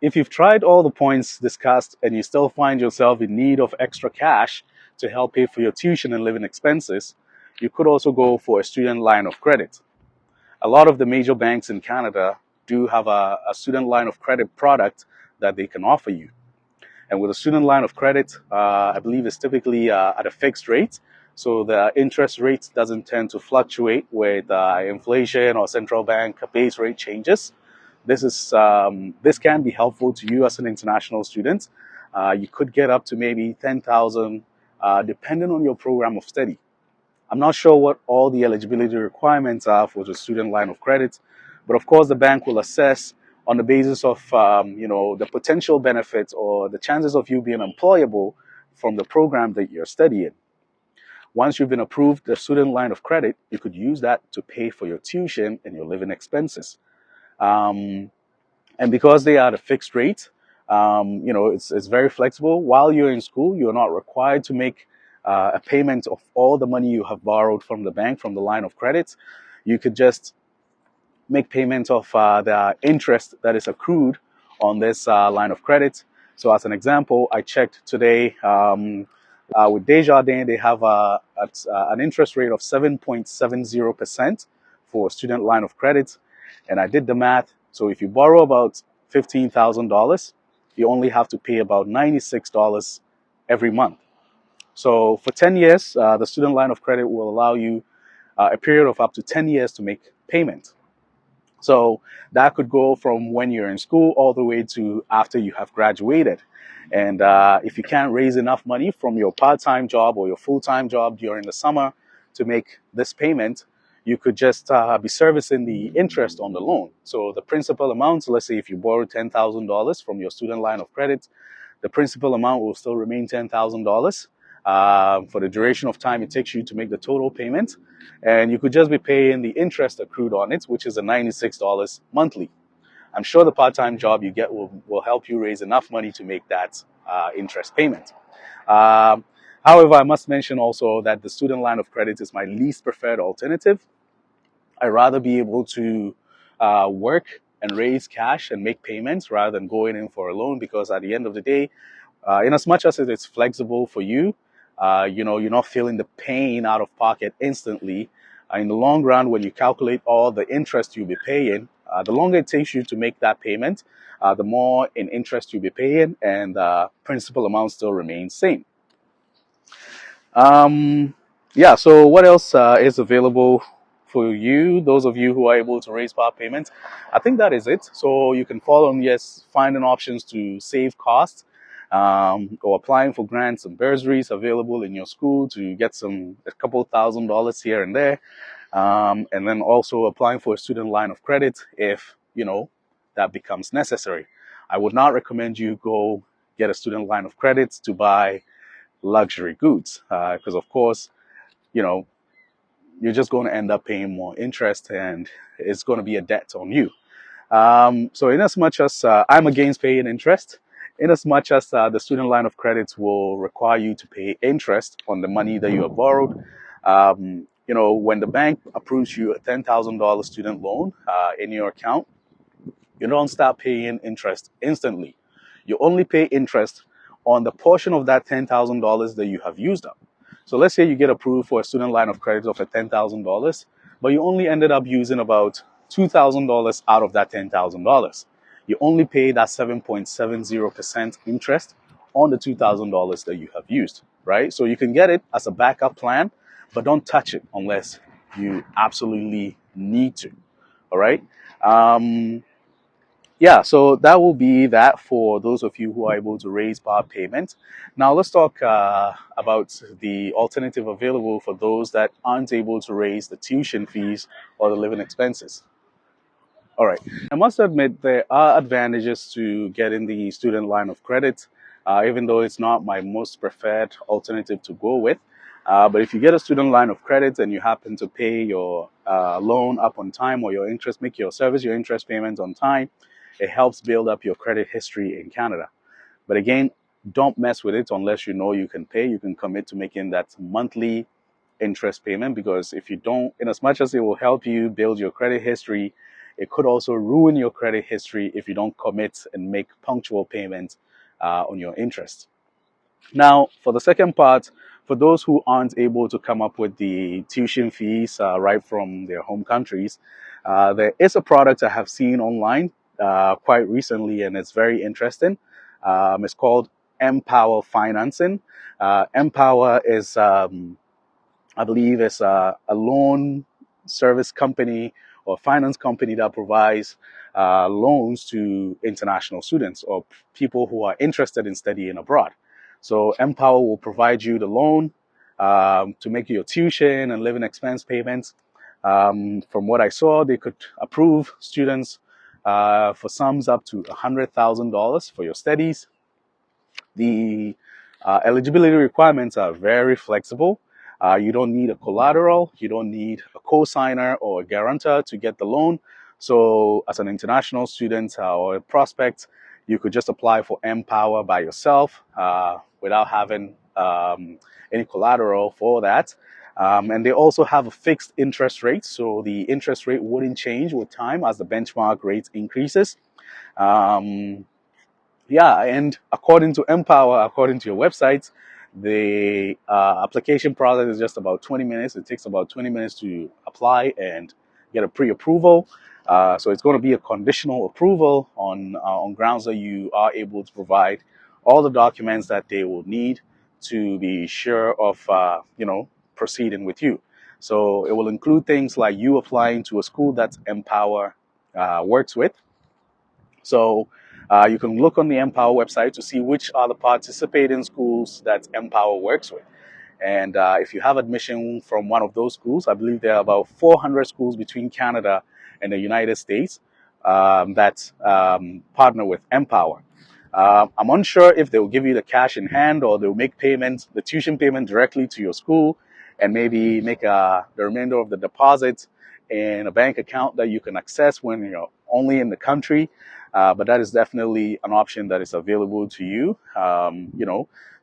If you've tried all the points discussed and you still find yourself in need of extra cash to help pay for your tuition and living expenses, you could also go for a student line of credit. A lot of the major banks in Canada do have a student line of credit product that they can offer you. And with a student line of credit, I believe it's typically at a fixed rate. So the interest rate doesn't tend to fluctuate with inflation or central bank base rate changes. This can be helpful to you as an international student. You could get up to maybe 10,000, depending on your program of study. I'm not sure what all the eligibility requirements are for the student line of credit, but of course the bank will assess on the basis of the potential benefits or the chances of you being employable from the program that you're studying. Once you've been approved the student line of credit, you could use that to pay for your tuition and your living expenses. Um, and because they are at a fixed rate, it's very flexible. While you're in school, you're not required to make a payment of all the money you have borrowed from the bank, from the line of credit. You could just make payment of the interest that is accrued on this line of credit. So as an example, I checked today with Desjardins, they have an interest rate of 7.70% for student line of credit. And I did the math. So if you borrow about $15,000, you only have to pay about $96 every month. So for 10 years, the student line of credit will allow you a period of up to 10 years to make payment. So that could go from when you're in school all the way to after you have graduated. And if you can't raise enough money from your part-time job or your full-time job during the summer to make this payment, you could just be servicing the interest on the loan. So the principal amount, let's say if you borrow $10,000 from your student line of credit, the principal amount will still remain $10,000 for the duration of time it takes you to make the total payment. And you could just be paying the interest accrued on it, which is a $96 monthly. I'm sure the part-time job you get will help you raise enough money to make that interest payment. Um, However, I must mention also that the student line of credit is my least preferred alternative. I'd rather be able to work and raise cash and make payments rather than going in for a loan, because at the end of the day, in as much as it is flexible for you, you're not feeling the pain out of pocket instantly. In the long run, when you calculate all the interest you'll be paying, the longer it takes you to make that payment, the more in interest you'll be paying, and principal amount still remains same. Um, yeah, so what else is available for you, those of you who are able to raise part payments? I think that is it. So you can follow them, yes, finding options to save costs, or applying for grants and bursaries available in your school to get a couple $1,000s here and there. And then also applying for a student line of credit if, that becomes necessary. I would not recommend you go get a student line of credit to buy luxury goods, because of course, you know, you're just going to end up paying more interest and it's going to be a debt on you. So in as much as I'm against paying interest, in as much as the student line of credits will require you to pay interest on the money that you have borrowed, when the bank approves you a $10,000 student loan in your account, you don't start paying interest instantly. You only pay interest on the portion of that $10,000 that you have used up. So let's say you get approved for a student line of credit of $10,000, but you only ended up using about $2,000 out of that $10,000. You only pay that 7.70% interest on the $2,000 that you have used, right? So you can get it as a backup plan, but don't touch it unless you absolutely need to, all right? Yeah, so that will be that for those of you who are able to raise part payment. Now let's talk about the alternative available for those that aren't able to raise the tuition fees or the living expenses. All right, I must admit there are advantages to getting the student line of credit, even though it's not my most preferred alternative to go with. But if you get a student line of credit and you happen to pay your loan up on time, or make your interest payments on time, it helps build up your credit history in Canada. But again, don't mess with it unless you know you can pay. You can commit to making that monthly interest payment, because if you don't, in as much as it will help you build your credit history, it could also ruin your credit history if you don't commit and make punctual payments on your interest. Now, for the second part, for those who aren't able to come up with the tuition fees right from their home countries, there is a product I have seen online quite recently, and it's very interesting. It's called Empower Financing. Empower is I believe it's a loan service company or finance company that provides loans to international students or people who are interested in studying abroad. So Empower will provide you the loan to make your tuition and living expense payments. From what I saw, they could approve students for sums up to $100,000 for your studies. The eligibility requirements are very flexible. You don't need a collateral, you don't need a co-signer or a guarantor to get the loan. So, as an international student or a prospect, you could just apply for Empower by yourself without having any collateral for that. And they also have a fixed interest rate, so the interest rate wouldn't change with time as the benchmark rate increases. Um, yeah, and according to Empower, according to your website, the application process is just about 20 minutes. It takes about 20 minutes to apply and get a pre-approval. So it's going to be a conditional approval on grounds that you are able to provide all the documents that they will need to be sure of proceeding with you. So it will include things like you applying to a school that Empower works with. So you can look on the Empower website to see which are the participating schools that Empower works with. And if you have admission from one of those schools, I believe there are about 400 schools between Canada and the United States that partner with Empower. I'm unsure if they'll give you the cash in hand or they'll make payments, the tuition payment directly to your school, and maybe make the remainder of the deposit in a bank account that you can access when you're only in the country. But that is definitely an option that is available to you.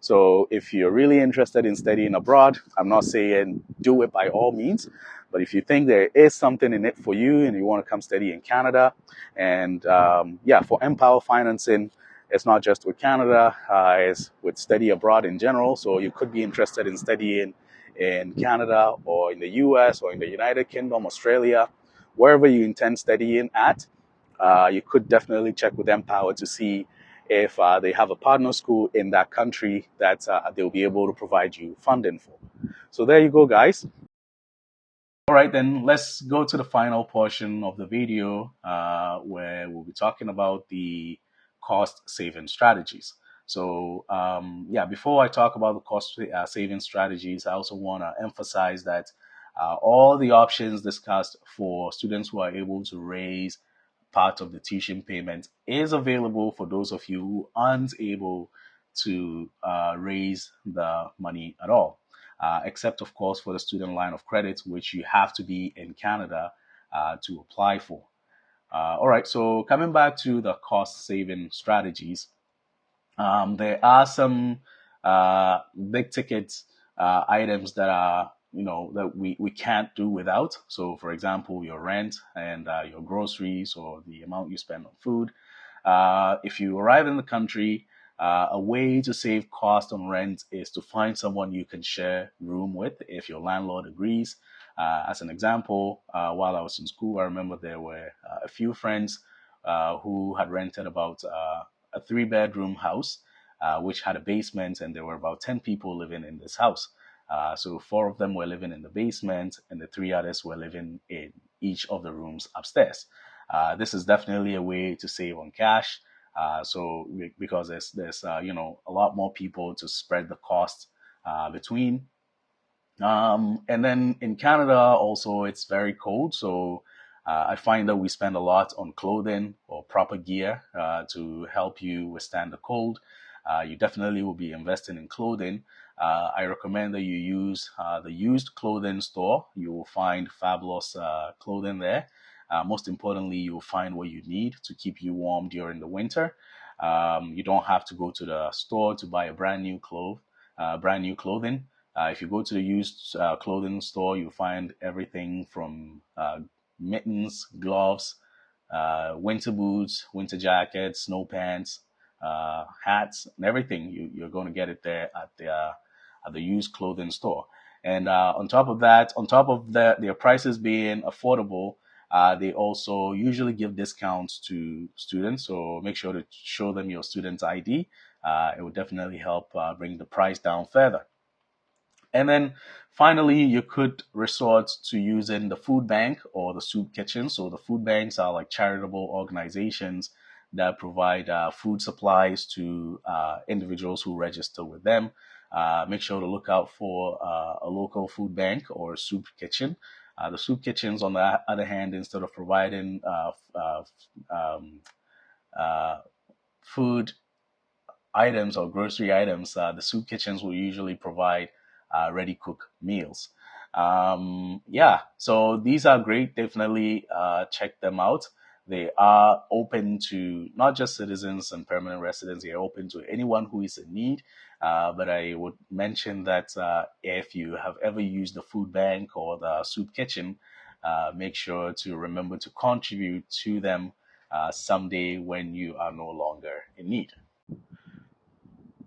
So if you're really interested in studying abroad, I'm not saying do it by all means, but if you think there is something in it for you and you want to come study in Canada, and for Empower Financing, it's not just with Canada, it's with study abroad in general. So you could be interested in studying in Canada or in the US or in the United Kingdom, Australia, wherever you intend studying at. You could definitely check with Empower to see if they have a partner school in that country that they'll be able to provide you funding for. So there you go, guys. All right, then let's go to the final portion of the video where we'll be talking about the cost saving strategies. So, before I talk about the cost saving strategies, I also want to emphasize that all the options discussed for students who are able to raise part of the tuition payment is available for those of you who aren't able to raise the money at all, except, of course, for the student line of credit, which you have to be in Canada to apply for. All right, so coming back to the cost saving strategies, there are some big ticket items that are that we can't do without. So, for example, your rent and your groceries or the amount you spend on food. If you arrive in the country, a way to save cost on rent is to find someone you can share room with if your landlord agrees. As an example, while I was in school, I remember there were a few friends who had rented about a three-bedroom house, which had a basement, and there were about 10 people living in this house. So four of them were living in the basement, and the three others were living in each of the rooms upstairs. This is definitely a way to save on cash. Because there's a lot more people to spread the cost between. And then in Canada, also, it's very cold. So I find that we spend a lot on clothing or proper gear to help you withstand the cold. You definitely will be investing in clothing. I recommend that you use the used clothing store. You will find fabulous clothing there. Most importantly, you will find what you need to keep you warm during the winter. You don't have to go to the store to buy a brand new clothing. If you go to the used clothing store, you'll find everything from mittens, gloves, winter boots, winter jackets, snow pants, hats, and everything. You're going to get it there at the used clothing store. And on top of that, on top of their prices being affordable, they also usually give discounts to students. So make sure to show them your student's ID. It will definitely help bring the price down further. And then finally, you could resort to using the food bank or the soup kitchen. So the food banks are like charitable organizations that provide food supplies to individuals who register with them. Make sure to look out for a local food bank or soup kitchen. The soup kitchens, on the other hand, instead of providing um, uh, food items or grocery items, the soup kitchens will usually provide ready cook meals. Yeah, so these are great. Definitely check them out. They are open to not just citizens and permanent residents, they are open to anyone who is in need. But I would mention that if you have ever used the food bank or the soup kitchen, make sure to remember to contribute to them someday when you are no longer in need.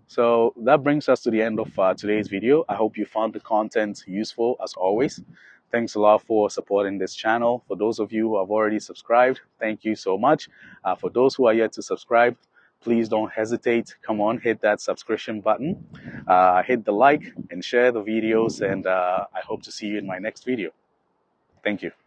So that brings us to the end of today's video. I hope you found the content useful as always. Thanks a lot for supporting this channel. For those of you who have already subscribed, thank you so much. For those who are yet to subscribe, please don't hesitate. Come on, hit that subscription button, hit the like and share the videos. And I hope to see you in my next video. Thank you.